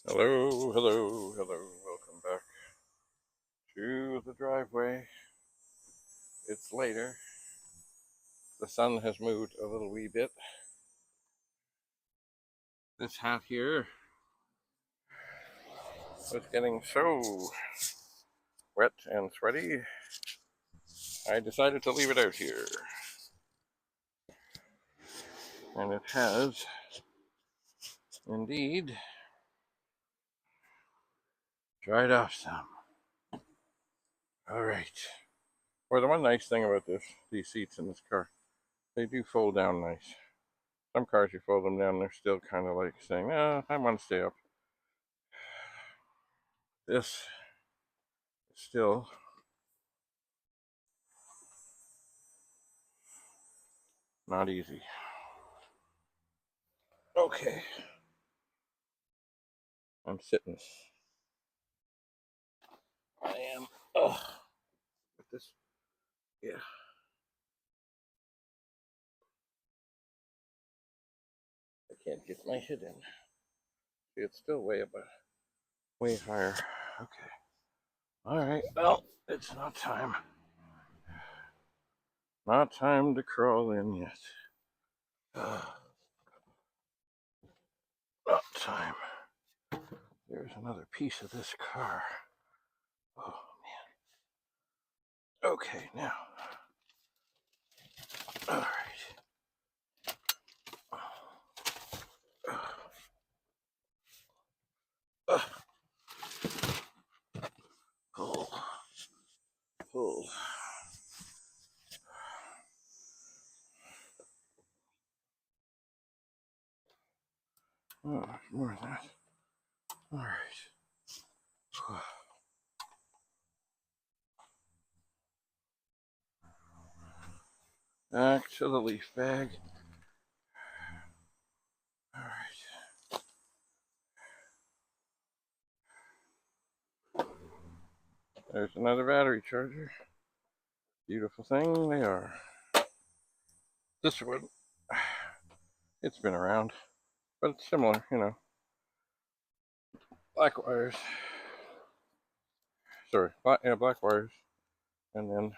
Hello, hello, hello. Welcome back to the driveway. It's later. The sun has moved a little wee bit. This hat here was getting so wet and sweaty, I decided to leave it out here. And it has indeed dried off some. Alright. Well, the one nice thing about these seats in this car, they do fold down nice. Some cars, you fold them down, they're still kind of like saying, I want to stay up. This is still not easy. Okay. I'm sitting. I am. Ugh. With this, yeah. I can't get my head in. See, it's still way above, way higher. Okay. All right. Well, it's not time. Not time to crawl in yet. Not time. There's another piece of this car. Oh man. Okay, now. All right. Pull. Pull. Oh, more of that. All right. Back to the leaf bag. All right. There's another battery charger. Beautiful thing they are. This one, it's been around, but it's similar, Black wires. Sorry, black wires. And then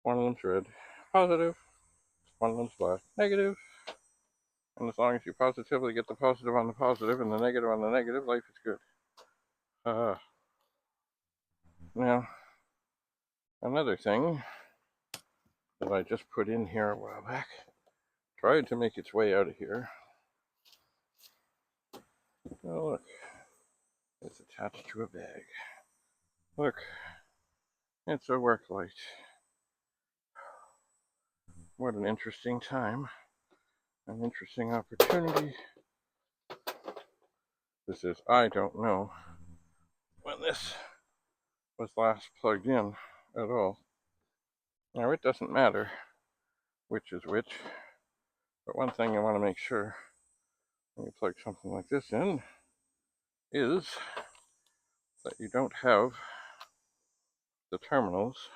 one of them's red, positive. One of them's black, negative. And as long as you positively get the positive on the positive and the negative on the negative, life is good. Now, another thing that I just put in here a while back, tried to make its way out of here. Oh, look, it's attached to a bag. Look, it's a work light. What an interesting time, an interesting opportunity. This is, I don't know when this was last plugged in at all. Now, it doesn't matter which is which, but one thing you want to make sure when you plug something like this in is that you don't have the terminals,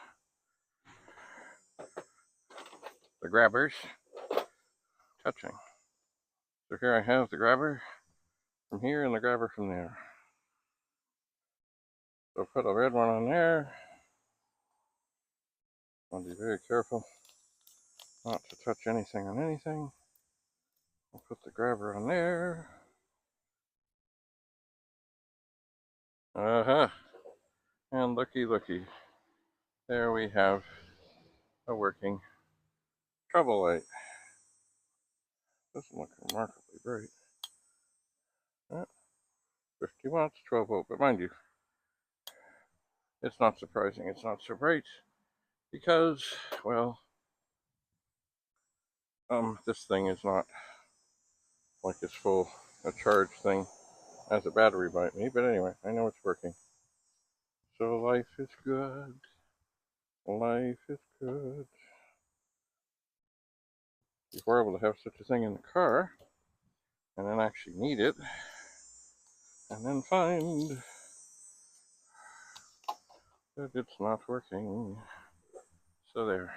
the grabbers, touching. So here I have the grabber from here and the grabber from there. So put a red one on there. I'll be very careful not to touch anything on anything. I'll put the grabber on there. And looky, there we have a working trouble light. Doesn't look remarkably bright. 50 watts, 12 volt, but mind you, it's not surprising it's not so bright because, well, this thing is not like it's full a charge thing as a battery might be, but anyway, I know it's working. So life is good. Life is good. If we're able to have such a thing in the car, and then actually need it, and then find that it's not working. So there.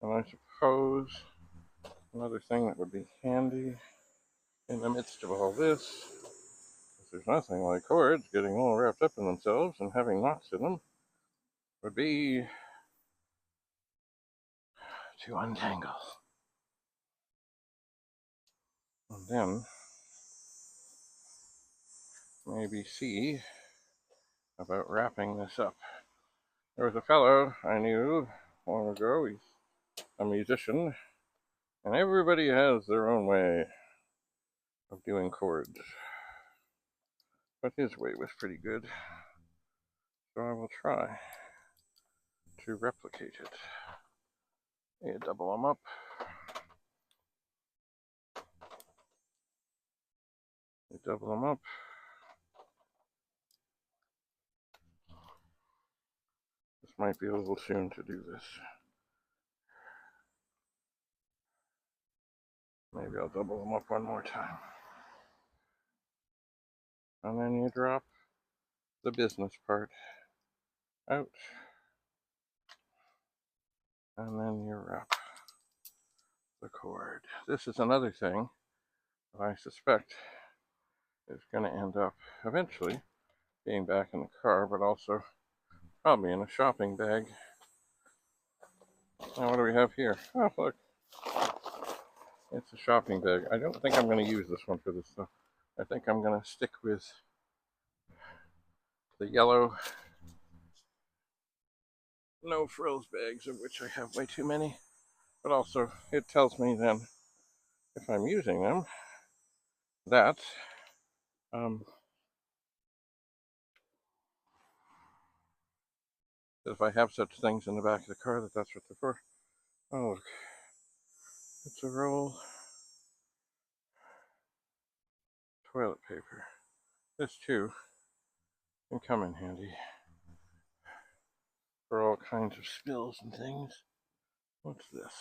And I suppose another thing that would be handy in the midst of all this, there's nothing like cords getting all wrapped up in themselves and having knots in them, would be to untangle. And then maybe see about wrapping this up. There was a fellow I knew long ago, he's a musician, and everybody has their own way of doing chords. But his way was pretty good, so I will try to replicate it. You double them up. You double them up. This might be a little soon to do this. Maybe I'll double them up one more time. And then you drop the business part out. And then you wrap the cord. This is another thing that I suspect is going to end up eventually being back in the car, but also probably in a shopping bag. Now, what do we have here? Oh, look. It's a shopping bag. I don't think I'm going to use this one for this stuff. I think I'm going to stick with the yellow no frills bags, of which I have way too many. But also, it tells me then, if I'm using them, that if I have such things in the back of the car, that's what they're for. Oh, look. It's a roll toilet paper. This, too, can come in handy for all kinds of spills and things. What's this?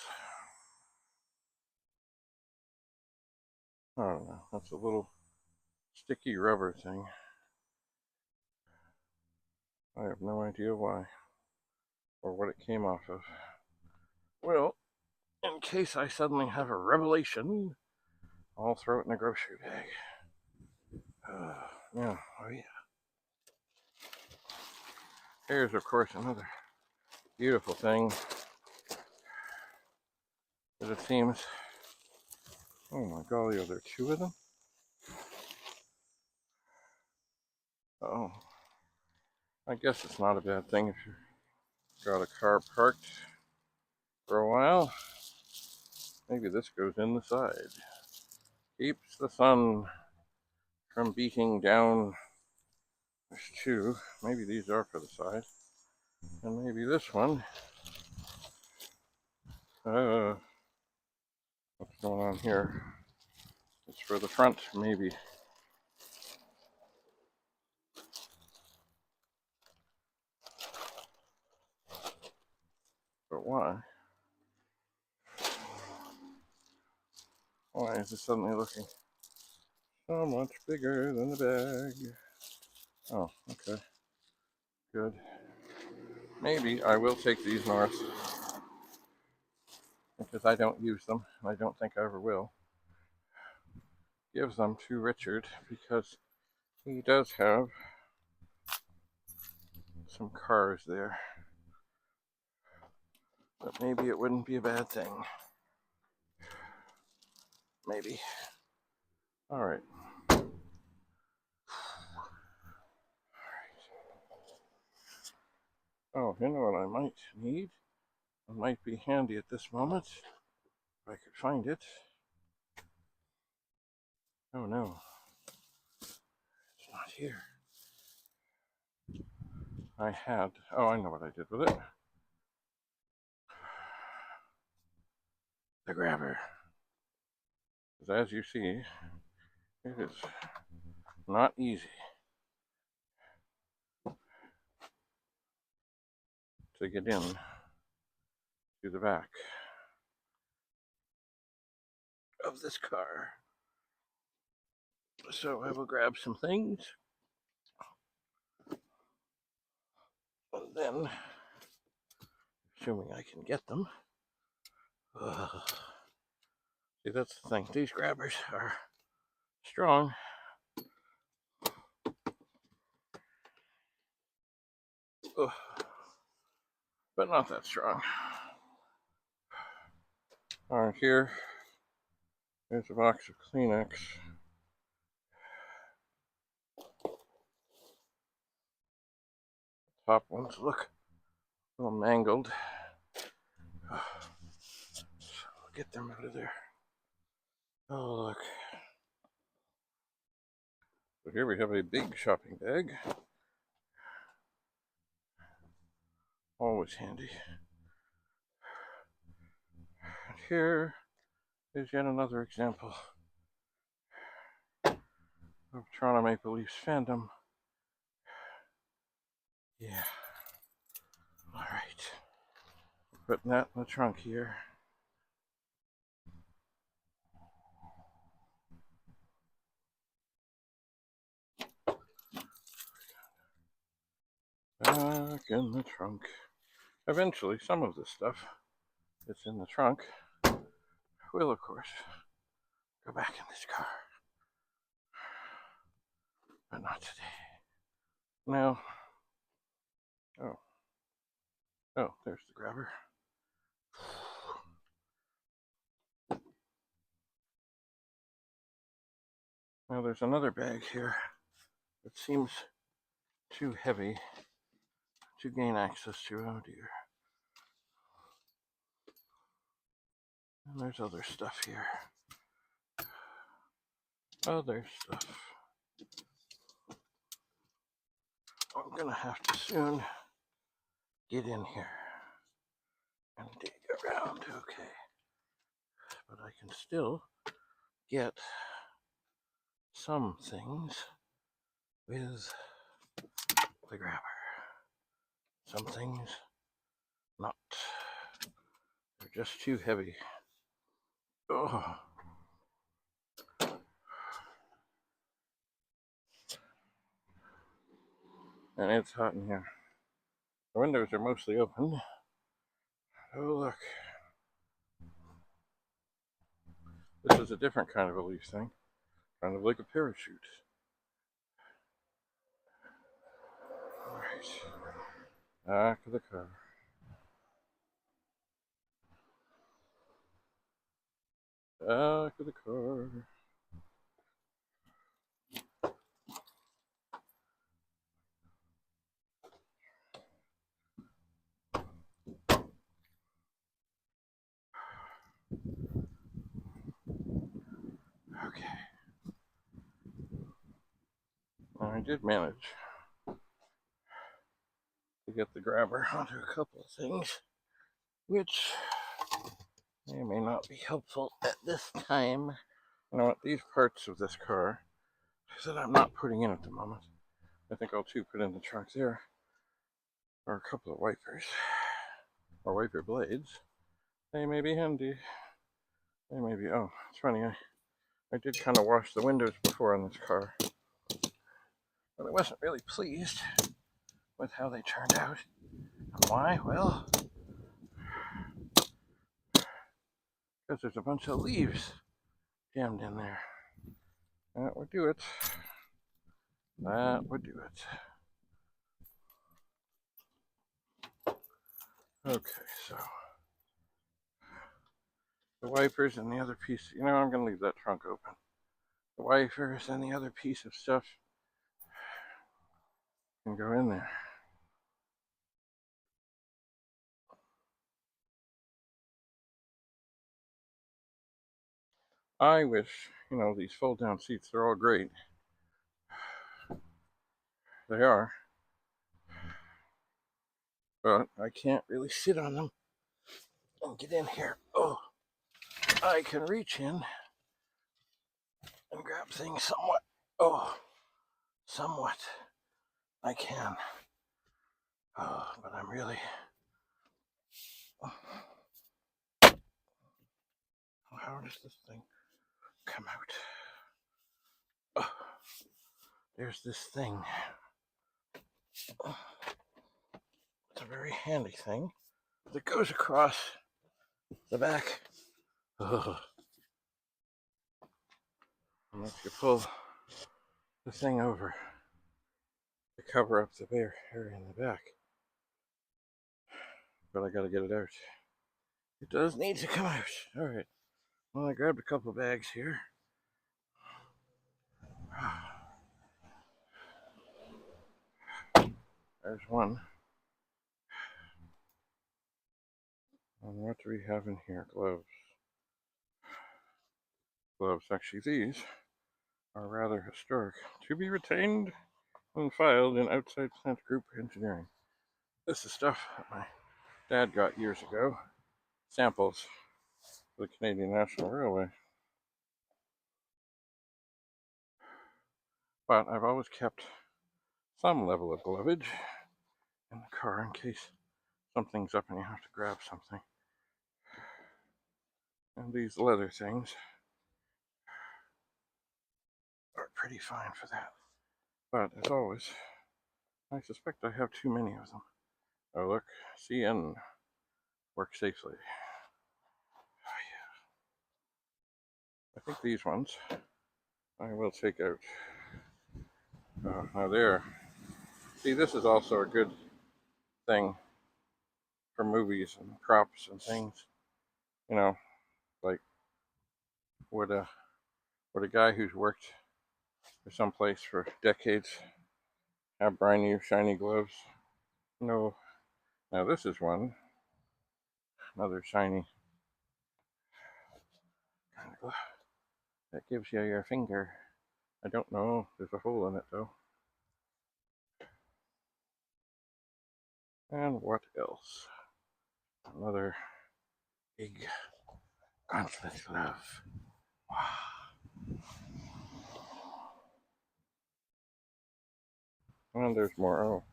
I don't know. That's a little sticky rubber thing. I have no idea why or what it came off of. Well, in case I suddenly have a revelation, I'll throw it in a grocery bag. Yeah, oh yeah. Here's, of course, another beautiful thing that it seems. Oh my golly, are there two of them? Oh, I guess it's not a bad thing if you've got a car parked for a while. Maybe this goes in the side. Keeps the sun from beating down. There's two. Maybe these are for the side. And maybe this one. What's going on here? It's for the front, maybe. But why? Why is it suddenly looking so much bigger than the bag? Oh, okay. Good. Maybe I will take these north because I don't use them. I don't think I ever will. Give them to Richard because he does have some cars there. But maybe it wouldn't be a bad thing. Maybe. All right. Oh, you know what I might need? It might be handy at this moment, if I could find it. Oh no, it's not here. I had, oh, I know what I did with it. The grabber. Because as you see, it is not easy to get in to the back of this car. So I will grab some things. And then, assuming I can get them. See, that's the thing. These grabbers are strong. Ugh. But not that strong. All right, here's a box of Kleenex. Top ones look a little mangled. So I'll get them out of there. Oh, look. So here we have a big shopping bag. Always handy. And here is yet another example of Toronto Maple Leafs fandom. Yeah. All right. Putting that in the trunk here. Back in the trunk. Eventually, some of this stuff that's in the trunk will, of course, go back in this car. But not today. Now, oh, there's the grabber. Now there's another bag here that seems too heavy to gain access to. Oh dear. And there's other stuff here. Other stuff. I'm gonna have to soon get in here and dig around. Okay. But I can still get some things with the grabber. Some things not. They're just too heavy. Oh. And it's hot in here. The windows are mostly open. Oh, look. This is a different kind of a leaf thing. Kind of like a parachute. Alright. Back of the car. Back of the car. Okay. I did manage to get the grabber onto a couple of things, which may or may not be helpful at this time. You know what? These parts of this car that I'm not putting in at the moment, I think I'll too put in the trunk there, are a couple of wipers, or wiper blades. They may be handy. They may be. Oh, it's funny. I did kind of wash the windows before on this car, but I wasn't really pleased with how they turned out. And why? Well, because there's a bunch of leaves jammed in there. That would do it. That would do it. Okay, so the wipers and the other piece, I'm going to leave that trunk open. The wipers and the other piece of stuff can go in there. I wish, these fold down seats, they're all great. They are. But I can't really sit on them and get in here. Oh, I can reach in and grab things somewhat. Oh, somewhat. I can. Oh, but I'm really. How does this thing come out? Oh, there's this thing. It's a very handy thing that goes across the back. Oh. Unless you pull the thing over to cover up the bare area in the back. But I gotta get it out. It does need to come out. Alright. Well, I grabbed a couple of bags here. There's one. And what do we have in here? Gloves. Gloves. Actually, these are rather historic. To be retained and filed in outside plant group engineering. This is stuff that my dad got years ago. Samples for the Canadian National Railway. But I've always kept some level of glovage in the car in case something's up and you have to grab something. And these leather things are pretty fine for that. But as always, I suspect I have too many of them. Oh look, CN, work safely. Oh, yeah. I think these ones I will take out. Now there. See, this is also a good thing for movies and props and things. You know, like would a guy who's worked for someplace for decades have brand new shiny gloves? No. Now this is one. Another shiny kind of glove that gives you your finger. I don't know. There's a hole in it though. And what else? Another big gauntlet glove. Wow. And there's more. Oh,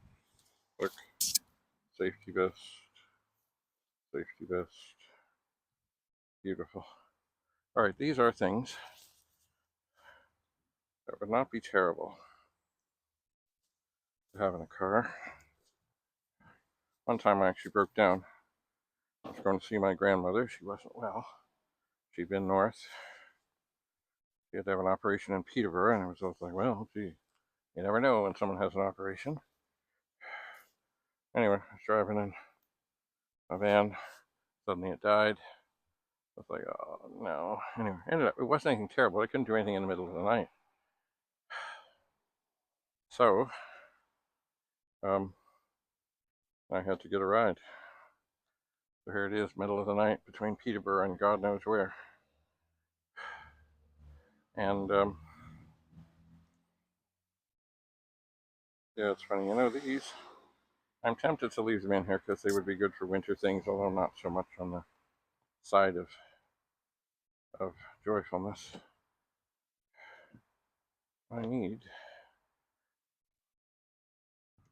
look. Safety vest. Safety vest. Beautiful. Alright, these are things that would not be terrible to have in a car. One time I actually broke down. I was going to see my grandmother. She wasn't well. She'd been north. She had to have an operation in Peterborough, and I was like, well, gee, you never know when someone has an operation. Anyway, I was driving in a van. Suddenly it died. I was like, oh no. Anyway, it wasn't anything terrible. I couldn't do anything in the middle of the night. So, I had to get a ride. So here it is, middle of the night between Peterborough and God knows where. And, yeah, it's funny. You know, these, I'm tempted to leave them in here because they would be good for winter things, although not so much on the side of joyfulness. I need,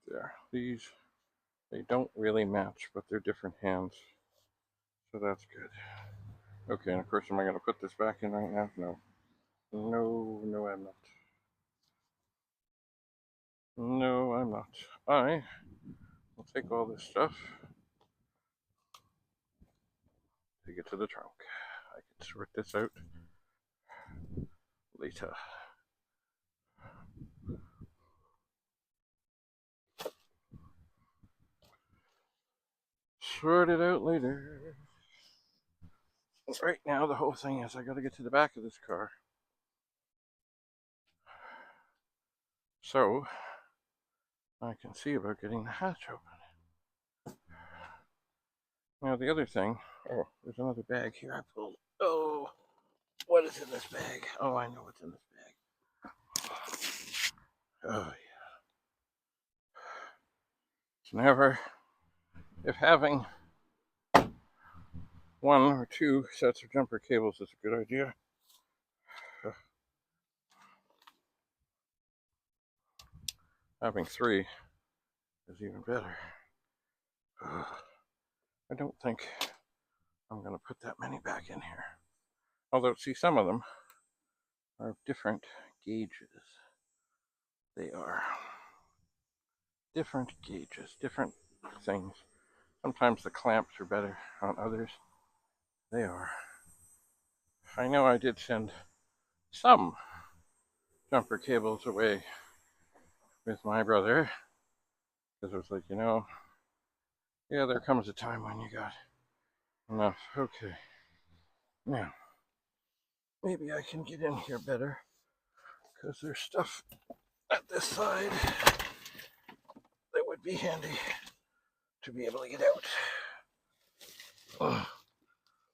there, these, they don't really match, but they're different hands. So that's good. Okay, and of course, am I going to put this back in right now? No. No, I'm not. No, I'm not. I will take all this stuff, take it to the trunk. I can sort this out later. Sort it out later. Right now, the whole thing is I gotta get to the back of this car. So, I can see about getting the hatch open. Now, the other thing, oh, there's another bag here I pulled. Oh, what is in this bag? Oh, I know what's in this bag. Oh, yeah. It's never, if having one or two sets of jumper cables is a good idea, having three is even better. I don't think I'm going to put that many back in here. Although, see, some of them are of different gauges. They are different gauges, different things. Sometimes the clamps are better on others. They are. I know I did send some jumper cables away with my brother, because it was like, yeah, there comes a time when you got enough. Okay, now maybe I can get in here better, because there's stuff at this side that would be handy to be able to get out. Oh,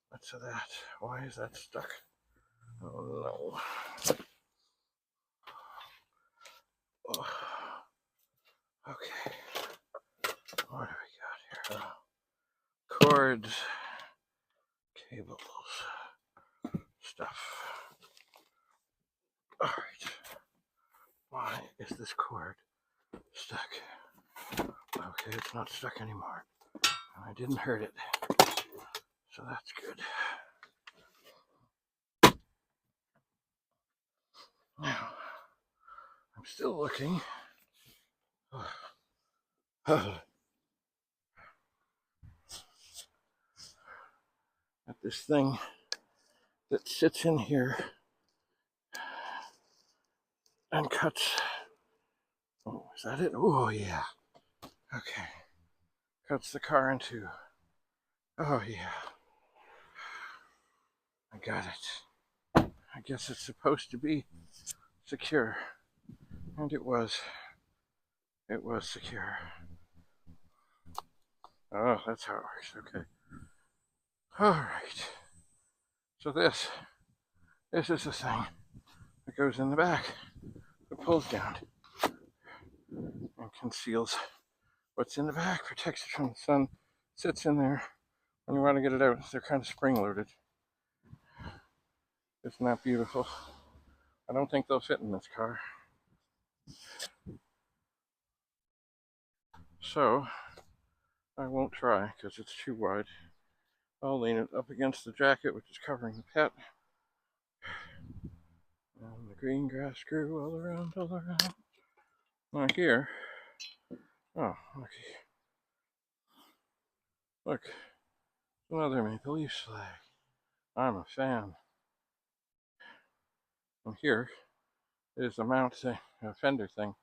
what's that? Why is that stuck? Oh no. Oh. Okay. What do we got here? Cords, cables, stuff. All right. Why is this cord stuck? Okay, it's not stuck anymore. I didn't hurt it, so that's good. Now, I'm still looking at this thing that sits in here and cuts. Oh, is that it? Oh, yeah. Okay. Cuts the car in two. Oh, yeah. I got it. I guess it's supposed to be secure. And it was. It was secure. Oh, that's how it works. Okay. All right. So this is the thing that goes in the back. It pulls down and conceals what's in the back, protects it from the sun, sits in there. When you want to get it out, they're kind of spring-loaded. Isn't that beautiful? I don't think they'll fit in this car. So, I won't try because it's too wide. I'll lean it up against the jacket, which is covering the pet. And the green grass grew all around, all around. Now here, oh, okay. Look, another maple leaf flag. I'm a fan. And here is a mount thing, a fender thing.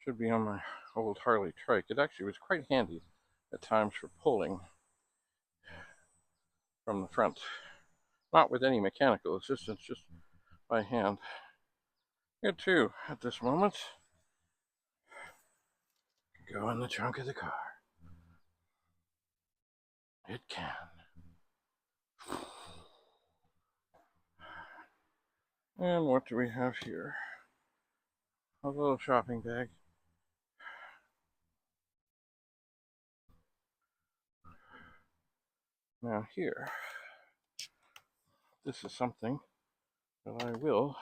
Should be on my old Harley trike. It actually was quite handy at times for pulling from the front. Not with any mechanical assistance, just by hand. Good too, at this moment. Go in the trunk of the car. It can. And what do we have here? A little shopping bag. Now here, this is something that I will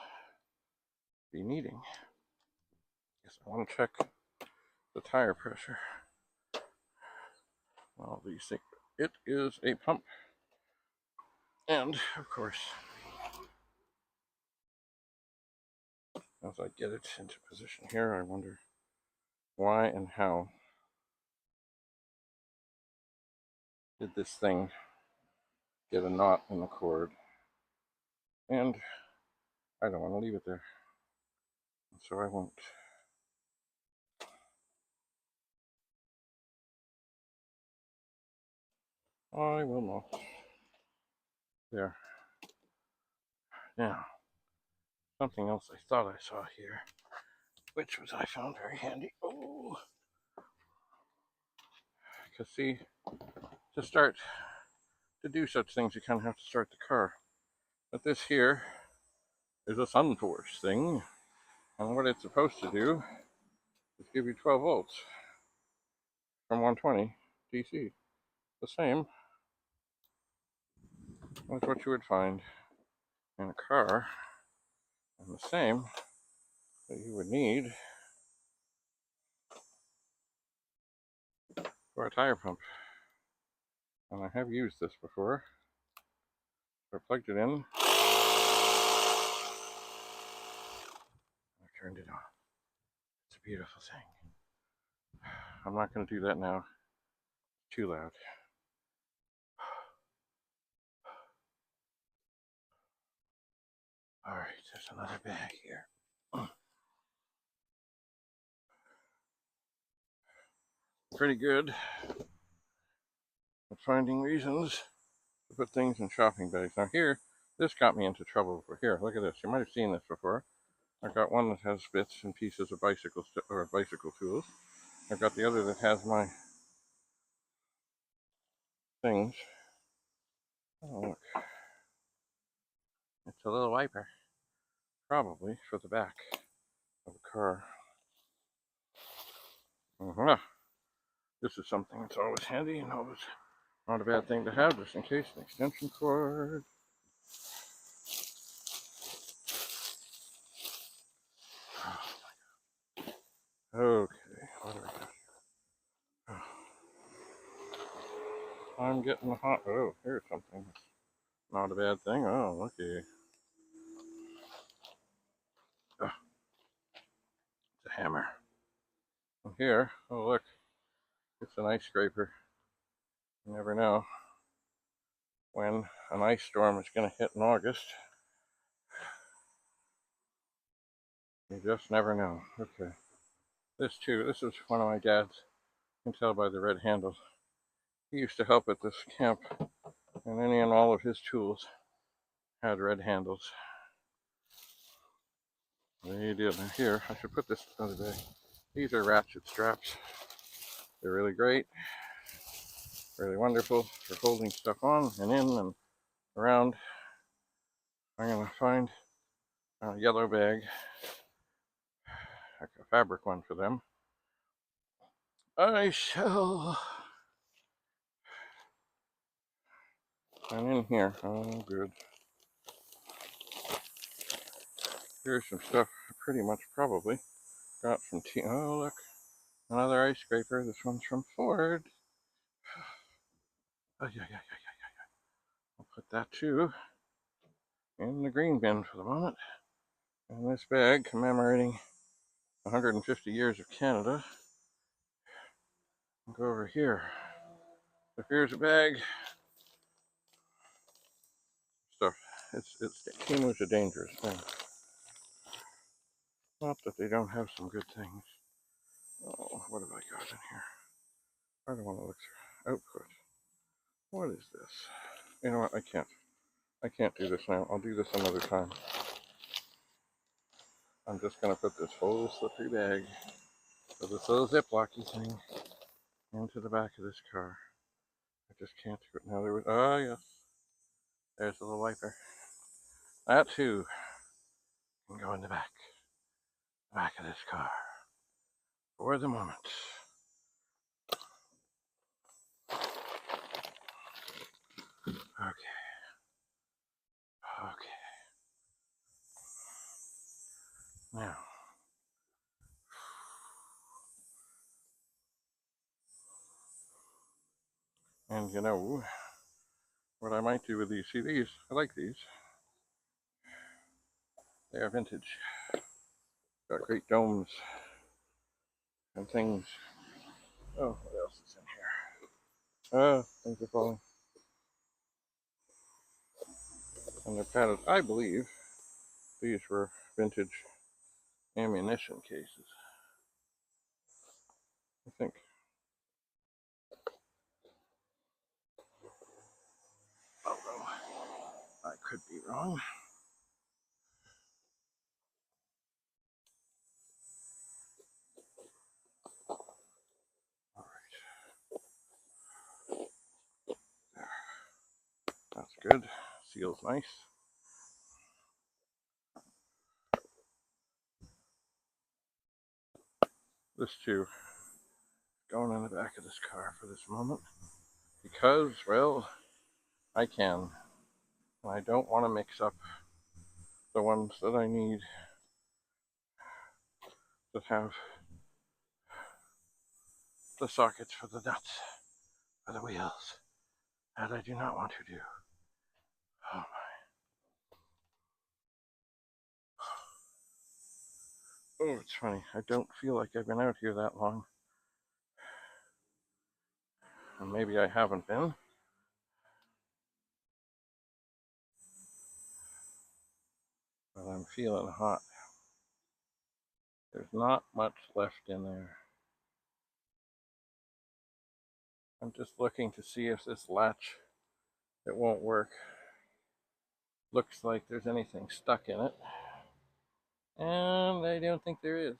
be needing. Yes, I want to check the tire pressure. All these things. It is a pump. And, of course, as I get it into position here, I wonder why and how did this thing get a knot in the cord. And I don't want to leave it there, so I won't. I will not. There. Now, something else I thought I saw here, which was I found very handy. Oh, because see, to start to do such things, you kind of have to start the car. But this here is a sun force thing, and what it's supposed to do is give you 12 volts from 120 DC. The same as what you would find in a car, and the same that you would need for a tire pump. And I have used this before. So I plugged it in. I turned it on. It's a beautiful thing. I'm not going to do that now. It's too loud. All right, there's another bag here. pretty good at finding reasons to put things in shopping bags. Now here, this got me into trouble before. Here, look at this. You might have seen this before. I've got one that has bits and pieces of bicycle tools. I've got the other that has my things. Oh, look. It's a little wiper. Probably for the back of a car. This is something that's always handy and always not a bad thing to have, just in case. An extension cord. Okay, what do I got here? I'm getting hot. Oh, here's something. Not a bad thing. Oh, looky. Oh, it's a hammer. And here, oh look, it's an ice scraper. You never know when an ice storm is going to hit in August. You just never know. Okay. This is one of my dad's. You can tell by the red handles. He used to help at this camp, and any and all of his tools had red handles. They did. And here, I should put this other bag. These are ratchet straps. They're really great, really wonderful for holding stuff on and in and around. I'm going to find a yellow bag, like a fabric one for them. I shall. And in here, oh good. Here's some stuff I pretty much probably got from oh look, another ice scraper. This one's from Ford. Oh yeah. I'll put that too in the green bin for the moment. And this bag commemorating 150 years of Canada. I'll go over here. So here's a bag. Stuff. Chemo's a dangerous thing. Not that they don't have some good things. Oh, what have I got in here? I don't want to look through. Output. What is this? You know what? I can't do this now. I'll do this another time. I'm just going to put this whole slippery bag of this little Ziplocky thing into the back of this car. I just can't do it now. Oh yes. There's a little wiper. That too can go in the back of this car for the moment. Okay. Now, and you know what I might do with these? See these? I like these. They are vintage. Got great domes and things. Oh, what else is in here? Oh, things are falling. And they're padded. I believe these were vintage ammunition cases. I think. Although I could be wrong. All right. There. That's good. Seal's nice. This too, going in the back of this car for this moment. Because, well, I can. And I don't want to mix up the ones that I need that have the sockets for the nuts, for the wheels. That I do not want to do. Oh my. Oh, it's funny. I don't feel like I've been out here that long. And maybe I haven't been. But I'm feeling hot. There's not much left in there. I'm just looking to see if this latch, it won't work. Looks like there's anything stuck in it. And I don't think there is.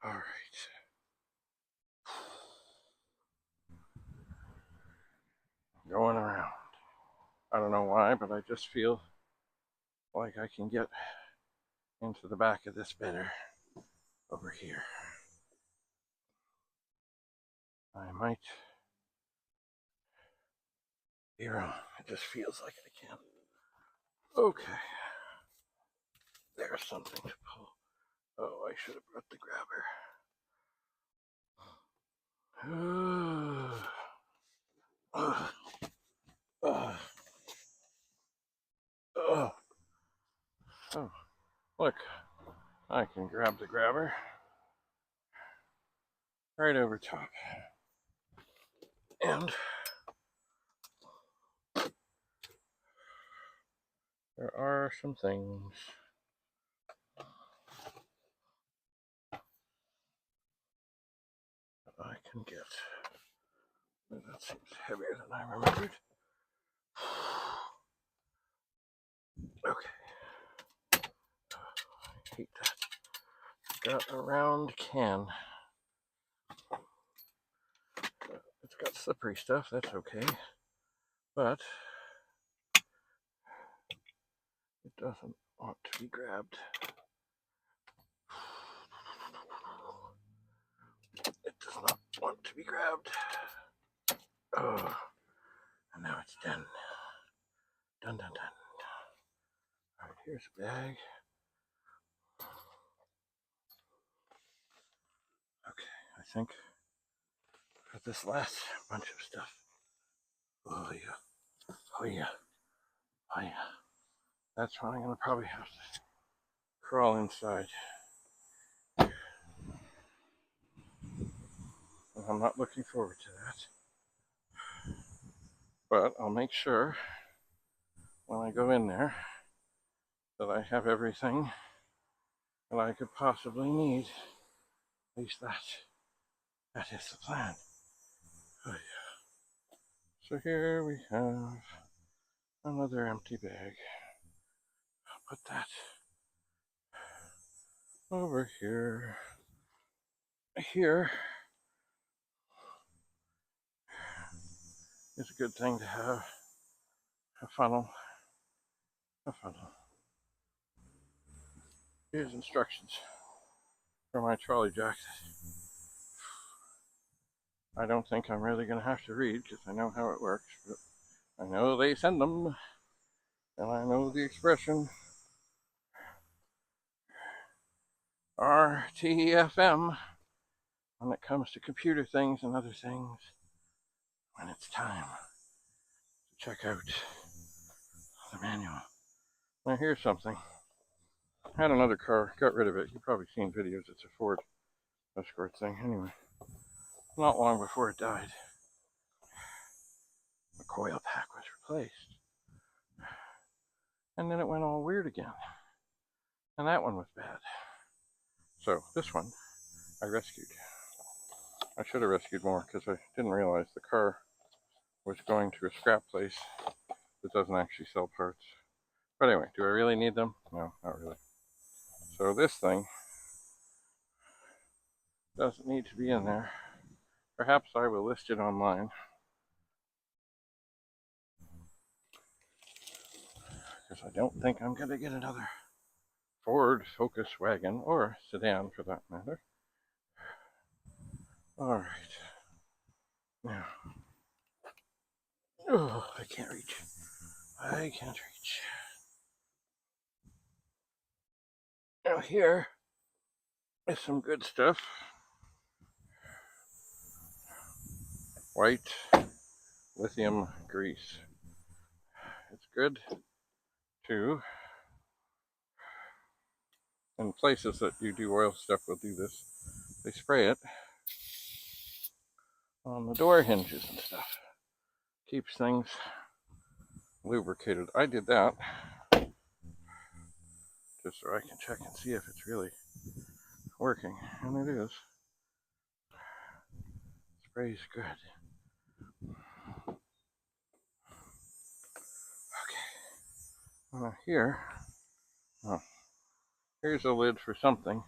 All right. Going around. I don't know why, but I just feel like I can get into the back of this better over here. I might be wrong. It just feels like I can. Okay. There's something to pull. Oh, I should have brought the grabber. Oh, look. I can grab the grabber right over top. And there are some things. That I can get. That seems heavier than I remembered. Okay. I hate that. Got a round can. It's got slippery stuff, that's okay. But it doesn't want to be grabbed. It does not want to be grabbed. Oh, and now it's done. Done, done, done. All right, here's a bag. Okay, I think for this last bunch of stuff. Oh yeah, oh yeah, oh yeah. That's why I'm gonna probably have to crawl inside. I'm not looking forward to that. But I'll make sure when I go in there that I have everything that I could possibly need. At least that is the plan. Oh yeah. So here we have another empty bag. I'll put that over here. Here is a good thing to have a funnel. A funnel. Here's instructions for my trolley jacket. I don't think I'm really going to have to read because I know how it works, but I know they send them, and I know the expression RTFM when it comes to computer things and other things when it's time to check out the manual. Now here's something. I had another car, got rid of it. You've probably seen videos. It's a Ford Escort thing. Anyway, not long before it died, the coil pack was replaced. And then it went all weird again. And that one was bad. So this one I rescued. I should have rescued more because I didn't realize the car was going to a scrap place that doesn't actually sell parts. But anyway, do I really need them? No, not really. So this thing doesn't need to be in there. Perhaps I will list it online. Because I don't think I'm going to get another Ford Focus wagon, or sedan for that matter. Alright. Now. Oh, I can't reach. I can't reach. Now here is some good stuff. White lithium grease. It's good to, in places that you do oil stuff will do this, they spray it on the door hinges and stuff. Keeps things lubricated. I did that just so I can check and see if it's really working, and it is. Spray's good. Okay. Here, oh, here's a lid for something,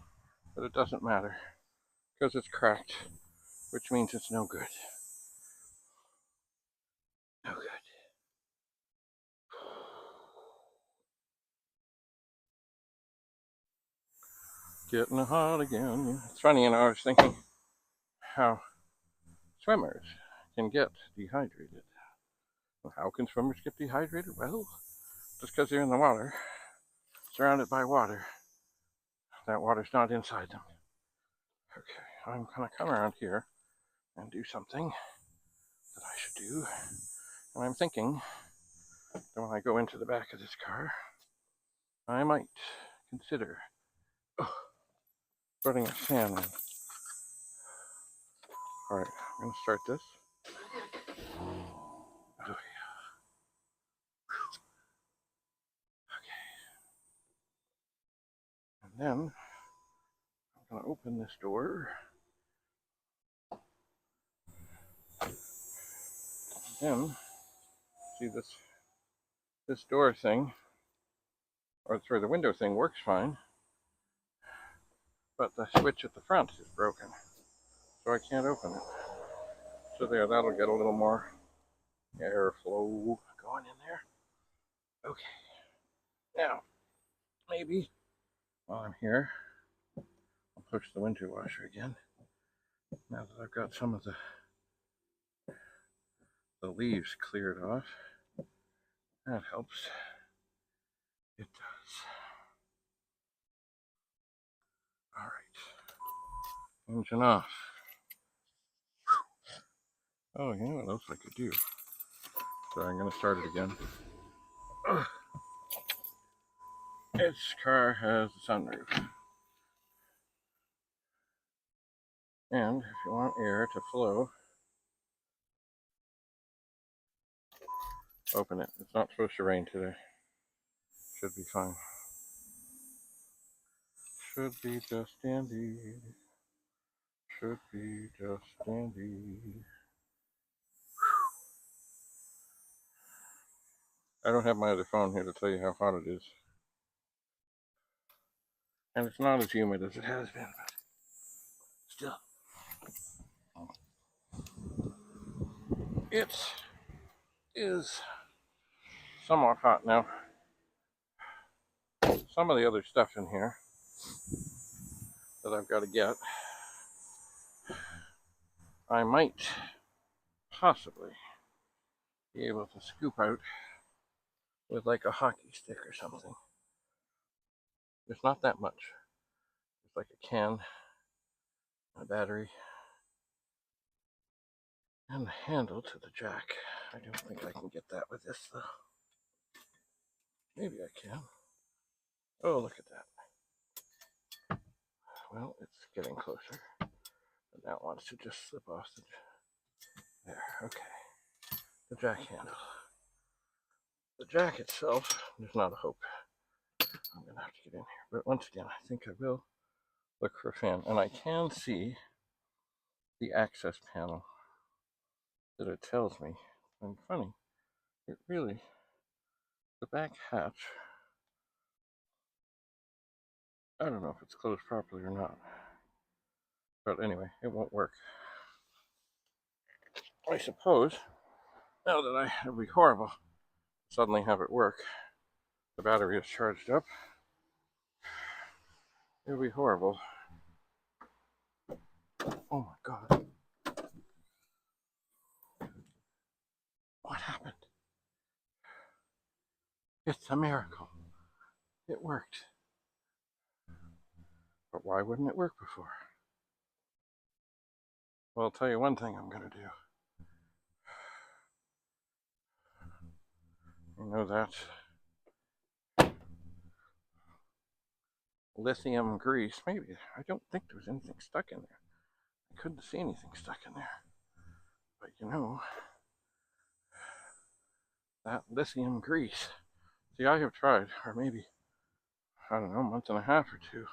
but it doesn't matter because it's cracked, which means it's no good. No good. Getting hot again. It's funny, I was thinking how swimmers can get dehydrated. Well, how can swimmers get dehydrated? Well, just because they're in the water, surrounded by water. That water's not inside them. Okay, I'm gonna come around here and do something that I should do. And I'm thinking that when I go into the back of this car, I might consider putting a fan in. Alright, I'm gonna start this. Oh, yeah. Okay. And then I'm gonna open this door. Then see this door thing, or sorry, the window thing works fine, but the switch at the front is broken, so I can't open it. So there, that'll get a little more airflow going in there. Okay. Now, maybe while I'm here, I'll push the window washer again. Now that I've got some of the leaves cleared off, that helps. It does. All right. Engine off. Oh, you know what else I could do? So I'm going to start it again. This car has a sunroof. And if you want air to flow, open it. It's not supposed to rain today. Should be fine. Should be just dandy. Should be just dandy. I don't have my other phone here to tell you how hot it is. And it's not as humid as it has been, but still. It is somewhat hot now. Some of the other stuff in here that I've got to get, I might possibly be able to scoop out with like a hockey stick or something. There's not that much. It's like a can, a battery, and the handle to the jack. I don't think I can get that with this though. Maybe I can. Oh, look at that. Well, it's getting closer. And that wants to just slip off the... There, okay. The jack handle. The jack itself, there's not a hope. I'm going to have to get in here. But once again, I think I will look for a fan. And I can see the access panel that it tells me. And funny, it really, the back hatch, I don't know if it's closed properly or not. But anyway, it won't work. I suppose, now that it'd be horrible to suddenly have it work. The battery is charged up. It would be horrible. Oh my God. What happened? It's a miracle. It worked. But why wouldn't it work before? Well, I'll tell you one thing I'm going to do. You know that lithium grease, maybe. I don't think there was anything stuck in there. I couldn't see anything stuck in there. But you know, that lithium grease. See, I have tried, or maybe, I don't know, a month and a half or two,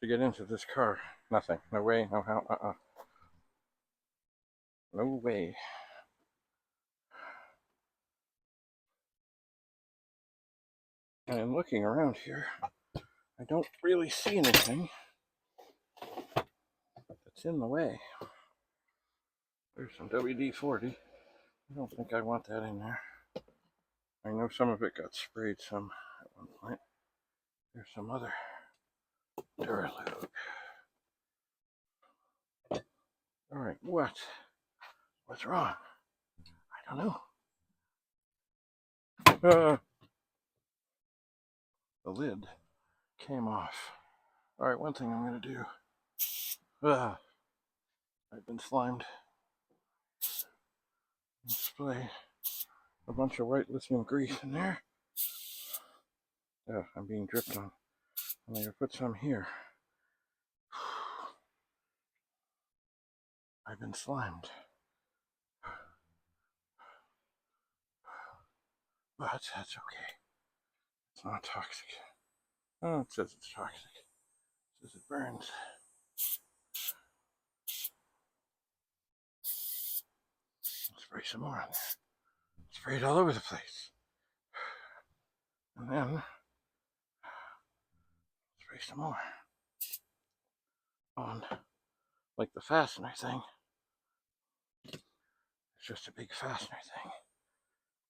to get into this car. Nothing. No way. No how. No way. And looking around here, I don't really see anything that's in the way. There's some WD-40. I don't think I want that in there. I know some of it got sprayed some at one point. There's some other Duralube. Alright, what? What's wrong? I don't know. The lid came off. Alright, one thing I'm going to do. I've been slimed. Spray a bunch of white lithium grease in there. I'm being dripped on. I'm going to put some here. I've been slimed. But that's okay. It's not toxic. Oh, it says it's toxic. It says it burns. Spray some more on there. Spray it all over the place. And then spray some more on, like the fastener thing. It's just a big fastener thing,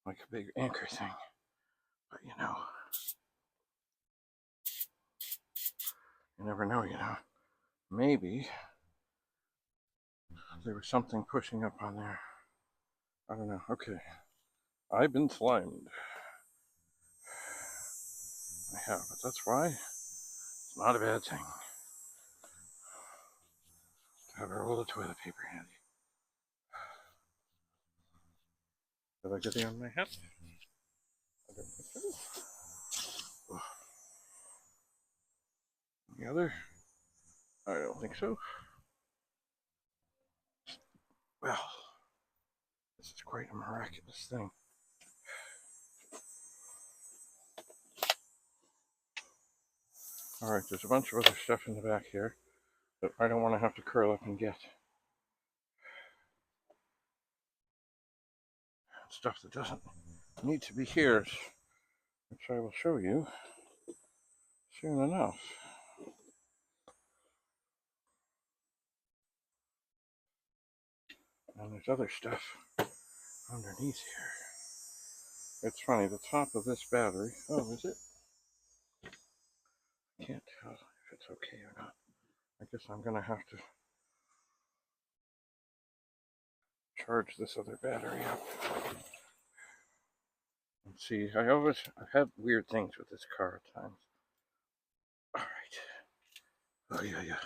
like a big anchor thing. But you never know, Maybe there was something pushing up on there. I don't know. Okay. I've been slimed. I have, but that's why it's not a bad thing to have a roll of toilet paper handy. Did I get it on my hat? I don't think so. The other? I don't think so. Well, this is quite a miraculous thing. Alright, there's a bunch of other stuff in the back here that I don't want to have to curl up and get. Stuff that doesn't need to be here, which I will show you soon enough. And there's other stuff underneath here. It's funny, the top of this battery, oh, is it? I can't tell if it's okay or not. I guess I'm going to have to charge this other battery up. And see, I've had weird things with this car at times. Alright. Oh, yeah.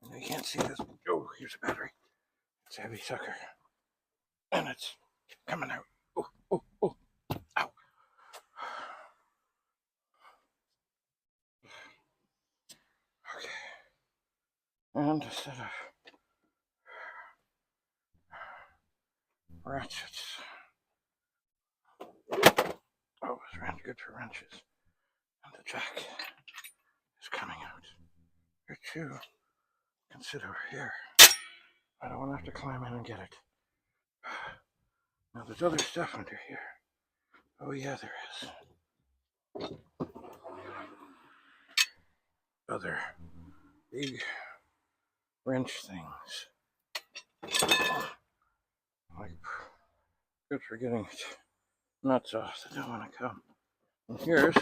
And you can't see this. Oh, here's a battery. It's a heavy sucker. And it's coming out. Oh. Ow. Okay. And a set of ratchets. Oh, it's good for wrenches. And the jack is coming out. Here too. You can sit over here. I don't want to have to climb in and get it. Now there's other stuff under here. Oh yeah, there is. Other big wrench things. Like, good for getting nuts off that don't want to come. And here's,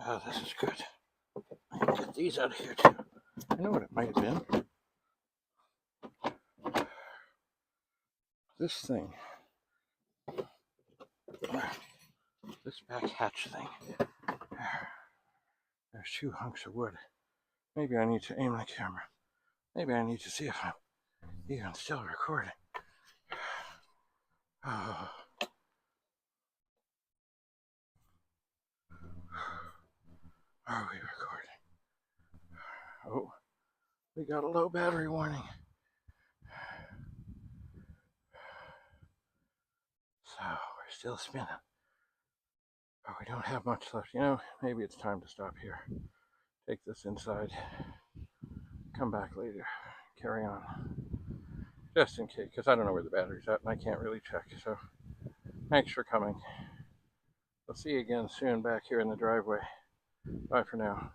oh, this is good. I can get these out of here too. I know what it might have been. This thing. This back hatch thing. There's 2 hunks of wood. Maybe I need to aim the camera. Maybe I need to see if I'm even still recording. Oh. Are we recording? Oh, we got a low battery warning. So, we're still spinning. But we don't have much left. Maybe it's time to stop here. Take this inside. come back later, carry on, just in case, because I don't know where the battery's at and I can't really check. So thanks for coming. We'll see you again soon back here in the driveway. Bye for now.